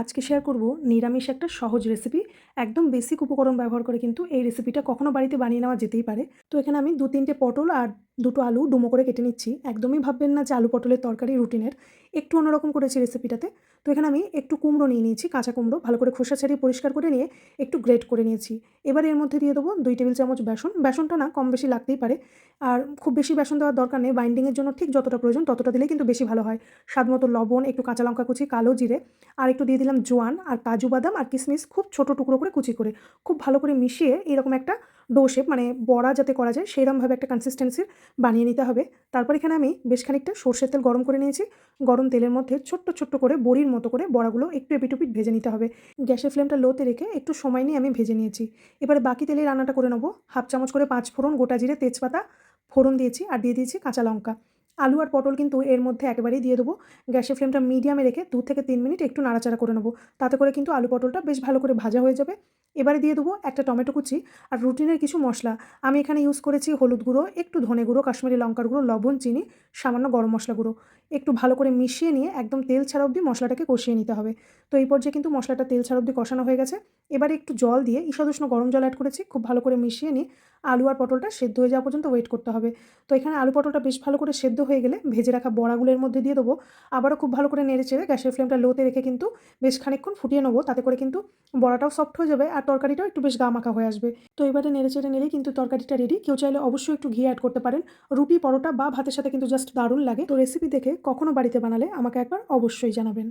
আজকে শেয়ার করব নিরামিষ একটা সহজ রেসিপি। একদম বেসিক উপকরণ ব্যবহার করে কিন্তু এই রেসিপিটা কখনো বাড়িতে বানিয়ে নেওয়া যেতেই পারে। তো এখানে আমি ২-৩টে পটল আর ২টো আলু ডুমো করে কেটে নিচ্ছি। একদমই ভাববেন না যে আলু পটলের তরকারি রুটিনের। একটু অন্যরকম করেছি রেসিপিটাতে। তো এখানে আমি একটু কুমড়ো নিয়ে নিয়েছি, কাঁচা কুমড়ো। ভালো করে খোসা ছাড়িয়ে পরিষ্কার করে নিয়ে একটু গ্রেট করে নিয়েছি। এবার এর মধ্যে দিয়ে দেবো ২ টেবিল চামচ বেসন। বেসনটা না কম বেশি লাগতেই পারে। আর খুব বেশি বেসন দেওয়ার দরকার নেই। বাইন্ডিংয়ের জন্য ঠিক যতটা প্রয়োজন ততটা দিলেই কিন্তু বেশি ভালো হয়। স্বাদমতো লবণ, একটু কাঁচা লঙ্কা কুচি, কালো জিরে আর একটু দিয়ে দিলাম জোয়ান আর কাজু বাদাম আর কিশমিশ খুব ছোট টুকরো করে কুচি করে। খুব ভালো করে মিশিয়ে এরকম একটা ডো শেপ মানে বড়া যাতে করা যায় সেরমভাবে একটা কনসিস্টেন্সির বানিয়ে নিতে হবে। তারপর এখানে আমি বেশ খানিকটা সর্ষের তেল গরম করে নিয়েছি। গরম তেলের মধ্যে ছোট্ট, ছোট্ট করে বড়ির মতো করে বড়াগুলো একটু এপিঠ-ওপিঠ ভেজে নিতে হবে। গ্যাসের ফ্লেমটা লোতে রেখে একটু সময় নিয়ে আমি ভেজে নিয়েছি। এবারে বাকি তেলেই রান্নাটা করে নেব। হাফ চামচ করে পাঁচফোড়ন, গোটা জিরে, তেজপাতা ফোড়ন দিয়েছি আর দিয়ে দিয়েছি কাঁচা লঙ্কা। আলু আর পটল কিন্তু এর মধ্যে একেবারেই দিয়ে দেবো। গ্যাসের ফ্লেমটা মিডিয়ামে রেখে ২ থেকে ৩ মিনিট একটু নাড়াচাড়া করে নেব। তাতে করে কিন্তু আলু পটলটা বেশ ভালো করে ভাজা হয়ে যাবে। এবারে দিয়ে দেবো একটা টমেটো কুচি আর রুটিনের কিছু মশলা। আমি এখানে ইউজ করেছি হলুদ গুঁড়ো, একটু ধনে গুঁড়ো, কাশ্মীরি লঙ্কার গুঁড়ো, লবণ, চিনি, সামান্য গরম মশলা গুঁড়ো। একটু ভালো করে মিশিয়ে নিয়ে একদম তেল ছাড়া অবধি মশলাটাকে কষিয়ে নিতে হবে। তো এই পর্যায়ে কিন্তু মশলাটা তেল ছাড়া অবধি কষানো হয়ে গেছে। এবারে একটু জল দিয়ে ঈষদুষ্ণ গরম জল অ্যাড করেছি। খুব ভালো করে মিশিয়ে নিয়ে আলু আর পটলটা সেদ্ধ হয়ে যাওয়া পর্যন্ত ওয়েট করতে হবে। তো এখানে আলু পটলটা বেশ ভালো করে সেদ্ধ হয়ে গেলে ভেজে রাখা বড়াগুলো এর মধ্যে দিয়ে দেবো। আবারও খুব ভালো করে নেড়েচেড়ে গ্যাসের ফ্লেমটা লোতে রেখে কিন্তু বেশ খানিকক্ষণ ফুটিয়ে নেবো। তাতে করে কিন্তু বড়াটাও সফট হয়ে যাবে আর তরকারিটাও একটু বেশ গা-মাখা হয়ে আসবে। তো এবারে নেড়েচেড়ে নিলেই কিন্তু তরকারিটা রেডি। কেউ চাইলে অবশ্যই একটু ঘি অ্যাড করতে পারেন। রুটি, পরোটা বা ভাতের সাথে কিন্তু জাস্ট দারুণ লাগে। তো রেসিপি দেখে কখনো বাড়িতে বানালে আমাকে একবার অবশ্যই জানাবেন।